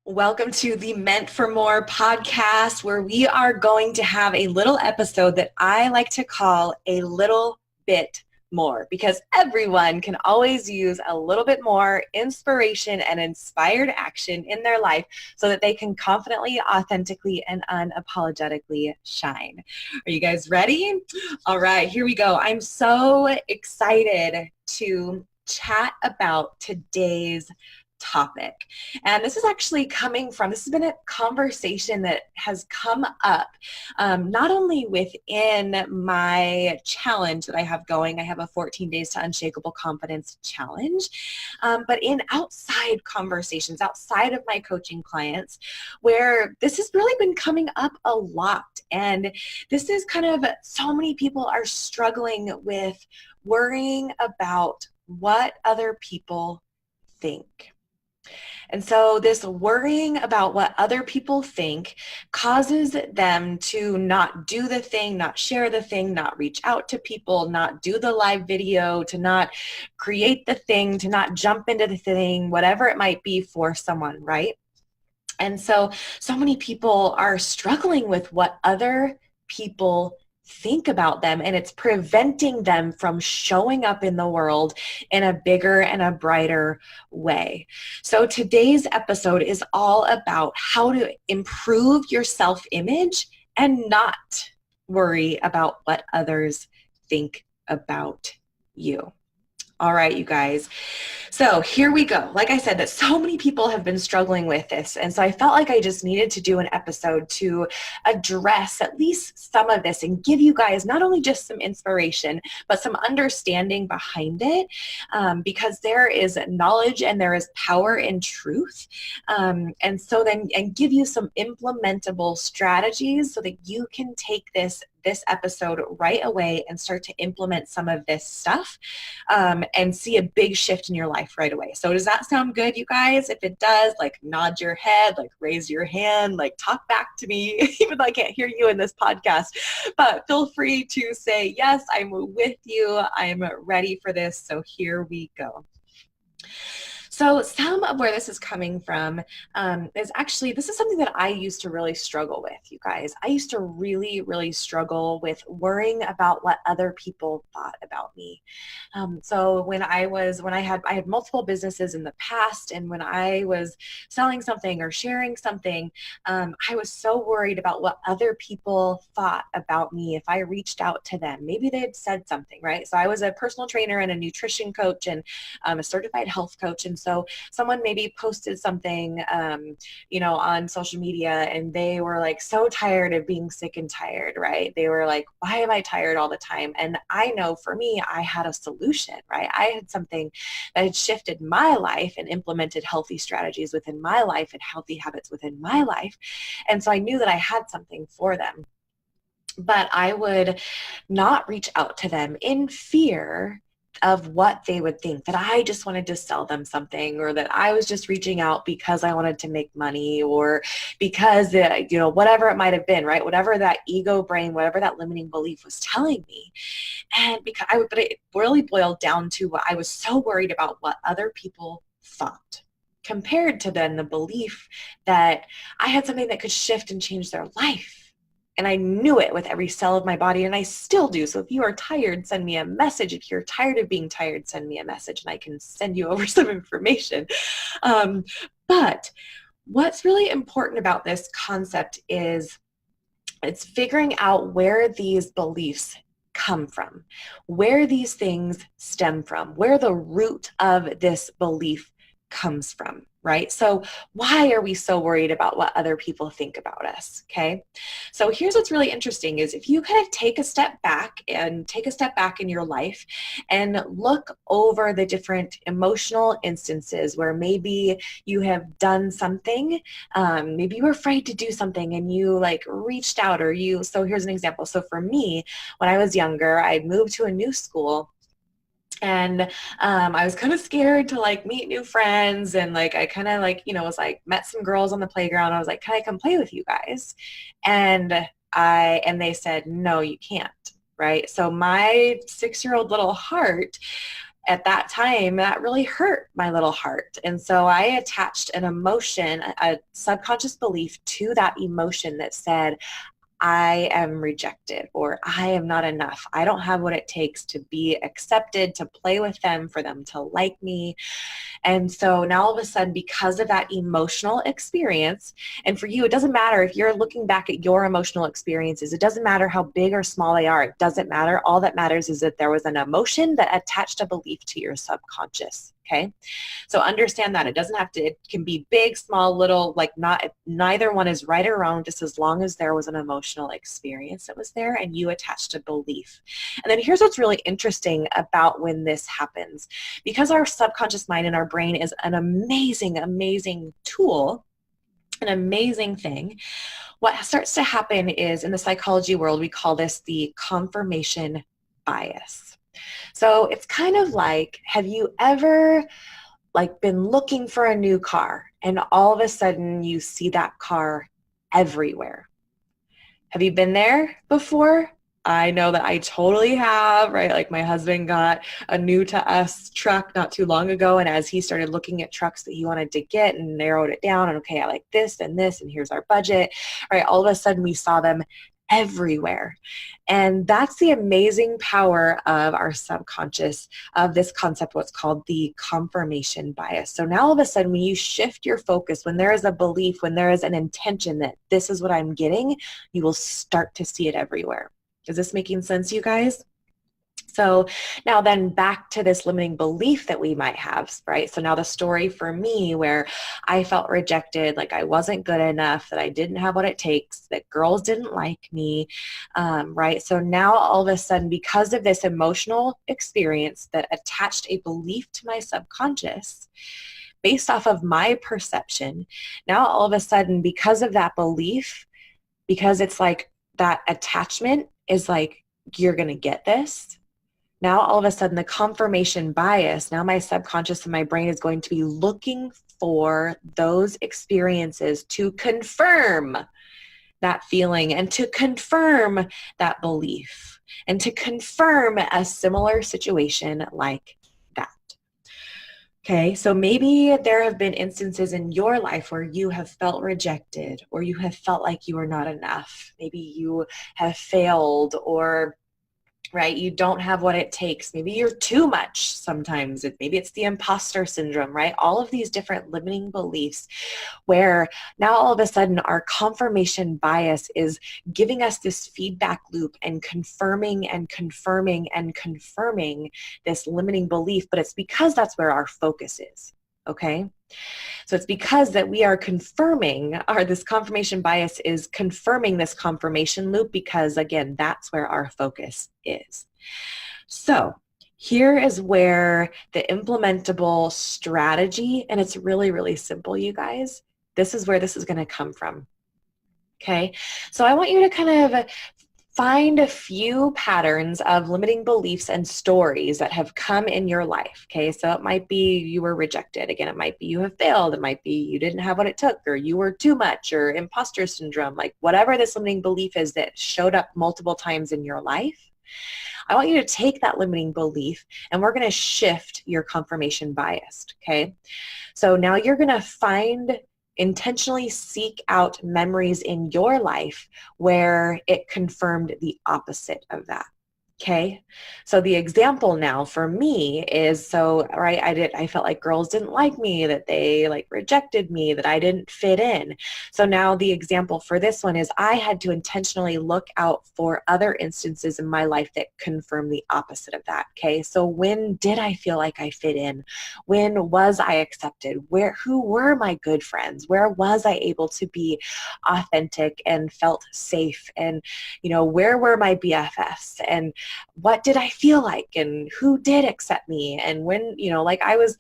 Welcome to the Meant for More podcast, where we are going to have a little episode that I like to call a little bit more, because everyone can always use a little bit more inspiration and inspired action in their life so that they can confidently, authentically, and unapologetically shine. Are you guys ready? All right, here we go. I'm so excited to chat about today's topic. And this is actually this has been a conversation that has come up not only within my challenge that I have going. I have a 14 days to Unshakable Confidence challenge, but in outside conversations, outside of my coaching clients, where this has really been coming up a lot. And this is kind of, so many people are struggling with worrying about what other people think. And so this worrying about what other people think causes them to not do the thing, not share the thing, not reach out to people, not do the live video, to not create the thing, to not jump into the thing, whatever it might be for someone, right? And so many people are struggling with what other people think about them, and it's preventing them from showing up in the world in a bigger and a brighter way. So today's episode is all about how to improve your self-image and not worry about what others think about you. All right, you guys. So here we go. Like I said, that so many people have been struggling with this. And so I felt like I just needed to do an episode to address at least some of this and give you guys not only just some inspiration, but some understanding behind it, because there is knowledge and there is power in truth. And give you some implementable strategies so that you can take this episode right away and start to implement some of this stuff and see a big shift in your life right away. So does that sound good, you guys? If it does, like, nod your head, like raise your hand, like talk back to me, even though I can't hear you in this podcast. But feel free to say, yes, I'm with you. I'm ready for this. So here we go. So some of where this is coming from is actually, this is something that I used to really struggle with, you guys. I used to really, really struggle with worrying about what other people thought about me. So when I had multiple businesses in the past, and when I was selling something or sharing something, I was so worried about what other people thought about me if I reached out to them. Maybe they had said something, right? So I was a personal trainer and a nutrition coach and a certified health coach. And so someone maybe posted something, on social media, and they were like so tired of being sick and tired, right? They were like, why am I tired all the time? And I know for me, I had a solution, right? I had something that had shifted my life and implemented healthy strategies within my life and healthy habits within my life. And so I knew that I had something for them. But I would not reach out to them in fear of what they would think, that I just wanted to sell them something, or that I was just reaching out because I wanted to make money, or because, whatever it might have been, right? Whatever that ego brain, whatever that limiting belief was telling me. And but it really boiled down to what I was so worried about, what other people thought, compared to then the belief that I had something that could shift and change their life. And I knew it with every cell of my body, and I still do. So if you are tired, send me a message. If you're tired of being tired, send me a message, and I can send you over some information. But what's really important about this concept is it's figuring out where these beliefs come from, where these things stem from, where the root of this belief comes from, right? So why are we so worried about what other people think about us? Okay. So here's what's really interesting is if you kind of take a step back in your life and look over the different emotional instances where maybe you have done something, maybe you were afraid to do something and you reached out, so here's an example. So for me, when I was younger, I moved to a new school. And I was kind of scared to meet new friends, and I kind of was met some girls on the playground. I was like, can I come play with you guys? And they said, no, you can't, right? So my 6-year-old little heart at that time, that really hurt my little heart. And so I attached an emotion, a subconscious belief to that emotion that said, I am rejected, or I am not enough. I don't have what it takes to be accepted, to play with them, for them to like me. And so now all of a sudden, because of that emotional experience, and for you, it doesn't matter if you're looking back at your emotional experiences, it doesn't matter how big or small they are. It doesn't matter. All that matters is that there was an emotion that attached a belief to your subconscious. Okay. So understand that it doesn't have to, it can be big, small, little, like neither one is right or wrong, just as long as there was an emotional experience that was there and you attached a belief. And then here's what's really interesting about when this happens. Because our subconscious mind and our brain is an amazing, amazing tool, an amazing thing, what starts to happen is, in the psychology world, we call this the confirmation bias. So it's kind of like, have you ever been looking for a new car and all of a sudden you see that car everywhere? Have you been there before? I know that I totally have, right? Like my husband got a new to us truck not too long ago. And as he started looking at trucks that he wanted to get and narrowed it down, and okay, I like this, and here's our budget, right? All of a sudden we saw them everywhere. And that's the amazing power of our subconscious, of this concept, what's called the confirmation bias. So now all of a sudden, when you shift your focus, when there is a belief, when there is an intention that this is what I'm getting, you will start to see it everywhere. Is this making sense, you guys? So now then back to this limiting belief that we might have, right? So now the story for me where I felt rejected, like I wasn't good enough, that I didn't have what it takes, that girls didn't like me, right? So now all of a sudden, because of this emotional experience that attached a belief to my subconscious, based off of my perception, now all of a sudden, because of that belief, because it's like that attachment is like, you're going to get this. Now, all of a sudden, the confirmation bias, now my subconscious and my brain is going to be looking for those experiences to confirm that feeling and to confirm that belief and to confirm a similar situation like that. Okay, so maybe there have been instances in your life where you have felt rejected, or you have felt like you are not enough. Maybe you have failed, or right, you don't have what it takes. Maybe you're too much sometimes. Maybe it's the imposter syndrome, right? All of these different limiting beliefs where now all of a sudden our confirmation bias is giving us this feedback loop and confirming and confirming and confirming this limiting belief, but it's because that's where our focus is, okay? So it's because that we are confirming, this confirmation bias is confirming this confirmation loop, because again, that's where our focus is. So here is where the implementable strategy, and it's really, really simple, you guys. This is where this is going to come from. Okay, so I want you to kind of find a few patterns of limiting beliefs and stories that have come in your life. Okay, so it might be you were rejected. Again, it might be you have failed. It might be you didn't have what it took, or you were too much, or imposter syndrome, like whatever this limiting belief is that showed up multiple times in your life. I want you to take that limiting belief and we're going to shift your confirmation bias. Okay, so now you're going to intentionally seek out memories in your life where it confirmed the opposite of that. Okay, so the example now for me is, so right, I felt like girls didn't like me, that they like rejected me, that I didn't fit in. So now the example for this one is I had to intentionally look out for other instances in my life that confirm the opposite of that. Okay, so when did I feel like I fit in? When was I accepted? Who were my good friends? Where was I able to be authentic and felt safe? And where were my BFFs? And what did I feel like, and who did accept me? And when, like I was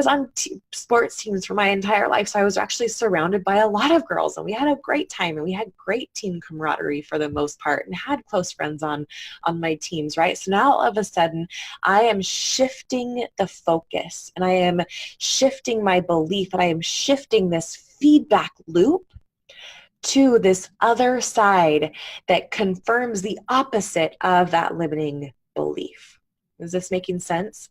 on sports teams for my entire life. So I was actually surrounded by a lot of girls, and we had a great time, and we had great team camaraderie for the most part, and had close friends on my teams, right? So now all of a sudden I am shifting the focus, and I am shifting my belief, and I am shifting this feedback loop to this other side that confirms the opposite of that limiting belief. Is this making sense?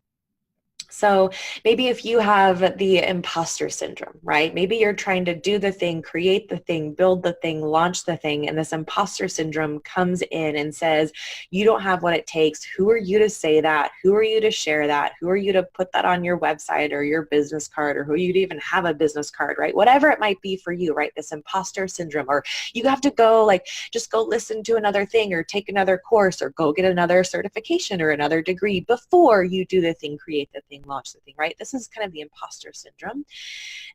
So maybe if you have the imposter syndrome, right? Maybe you're trying to do the thing, create the thing, build the thing, launch the thing, and this imposter syndrome comes in and says, you don't have what it takes. Who are you to say that? Who are you to share that? Who are you to put that on your website or your business card, or who are you to even have a business card, right? Whatever it might be for you, right? This imposter syndrome, or you have to go just go listen to another thing or take another course or go get another certification or another degree before you do the thing, create the thing, launch the thing, right? This is kind of the imposter syndrome.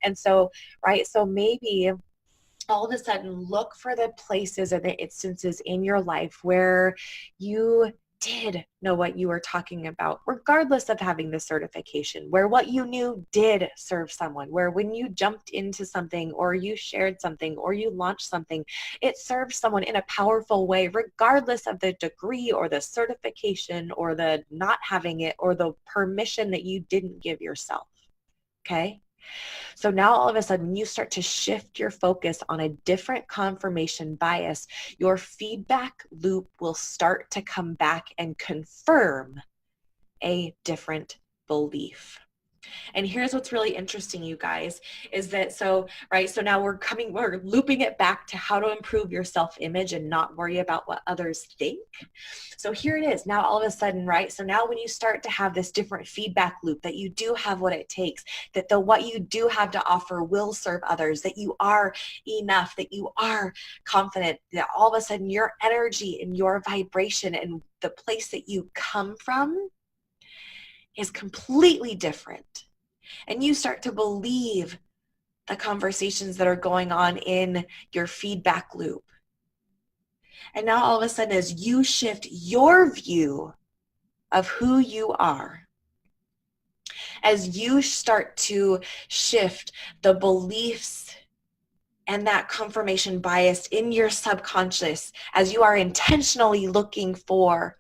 And so, right, so maybe all of a sudden look for the places or the instances in your life where you did know what you were talking about, regardless of having the certification, where what you knew did serve someone, where when you jumped into something or you shared something or you launched something, it served someone in a powerful way, regardless of the degree or the certification or the not having it or the permission that you didn't give yourself. Okay? So now all of a sudden you start to shift your focus on a different confirmation bias. Your feedback loop will start to come back and confirm a different belief. And here's what's really interesting, you guys, is that so now we're looping it back to how to improve your self-image and not worry about what others think. So here it is now all of a sudden, right? So now when you start to have this different feedback loop that you do have what it takes, that what you do have to offer will serve others, that you are enough, that you are confident, that all of a sudden your energy and your vibration and the place that you come from is completely different. And you start to believe the conversations that are going on in your feedback loop. And now all of a sudden, as you shift your view of who you are, as you start to shift the beliefs and that confirmation bias in your subconscious, as you are intentionally looking for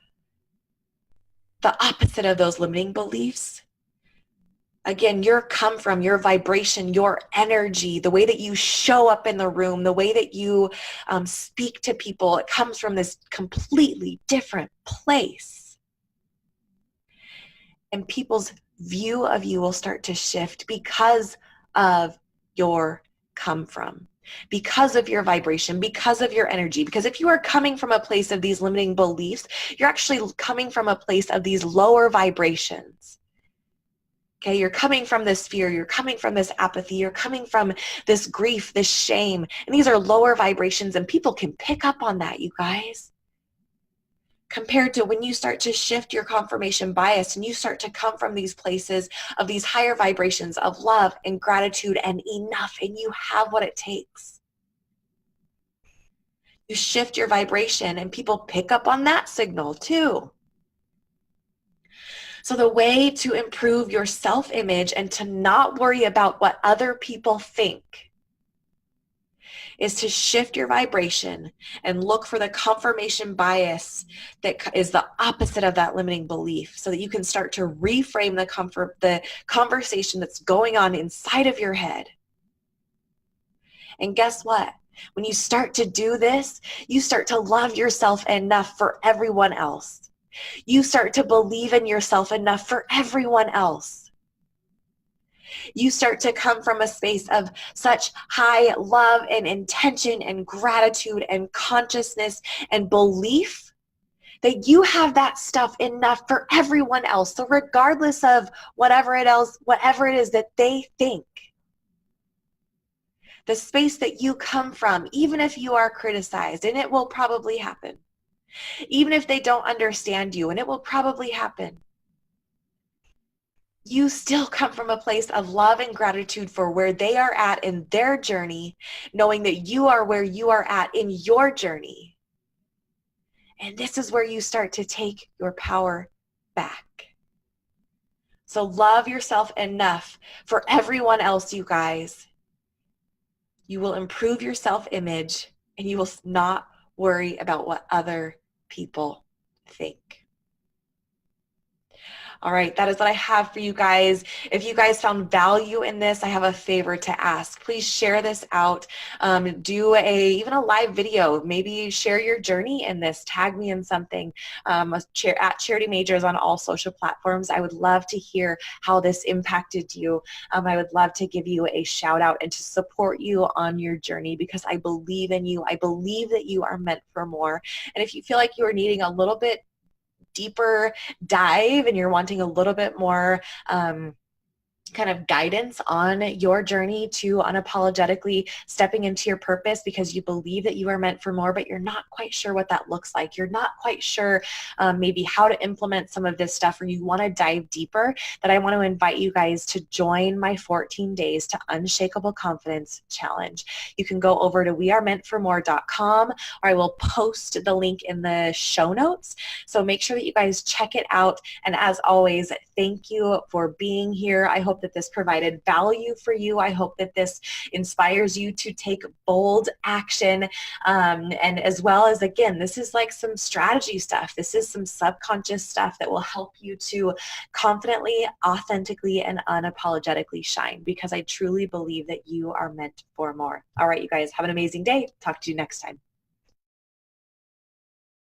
the opposite of those limiting beliefs, again, your come from, your vibration, your energy, the way that you show up in the room, the way that you speak to people, it comes from this completely different place. And people's view of you will start to shift because of your come from, because of your vibration, because of your energy. Because if you are coming from a place of these limiting beliefs, you're actually coming from a place of these lower vibrations. Okay, you're coming from this fear, you're coming from this apathy, you're coming from this grief, this shame, and these are lower vibrations, and people can pick up on that, you guys. Compared to when you start to shift your confirmation bias and you start to come from these places of these higher vibrations of love and gratitude and enough, and you have what it takes. You shift your vibration and people pick up on that signal too. So the way to improve your self-image and to not worry about what other people think is to shift your vibration and look for the confirmation bias that is the opposite of that limiting belief, so that you can start to reframe the conversation that's going on inside of your head. And guess what? When you start to do this, you start to love yourself enough for everyone else. You start to believe in yourself enough for everyone else. You start to come from a space of such high love and intention and gratitude and consciousness and belief that you have that stuff enough for everyone else. So regardless of whatever it is that they think, the space that you come from, even if you are criticized, and it will probably happen, even if they don't understand you, and it will probably happen, you still come from a place of love and gratitude for where they are at in their journey, knowing that you are where you are at in your journey. And this is where you start to take your power back. So love yourself enough for everyone else, you guys. You will improve your self-image and you will not worry about what other people think. All right, that is what I have for you guys. If you guys found value in this, I have a favor to ask. Please share this out. Do even a live video. Maybe share your journey in this. Tag me in something. At Charity Majors on all social platforms. I would love to hear how this impacted you. I would love to give you a shout out and to support you on your journey because I believe in you. I believe that you are meant for more. And if you feel like you are needing a little bit deeper dive and you're wanting a little bit more kind of guidance on your journey to unapologetically stepping into your purpose because you believe that you are meant for more, but you're not quite sure what that looks like. You're not quite sure maybe how to implement some of this stuff, or you want to dive deeper, that I want to invite you guys to join my 14 days to Unshakable Confidence Challenge. You can go over to wearemeantformore.com, or I will post the link in the show notes. So make sure that you guys check it out. And as always, thank you for being here. I hope that this provided value for you. I hope that this inspires you to take bold action. And as well as, again, this is like some strategy stuff. This is some subconscious stuff that will help you to confidently, authentically, and unapologetically shine, because I truly believe that you are meant for more. All right, you guys, have an amazing day. Talk to you next time.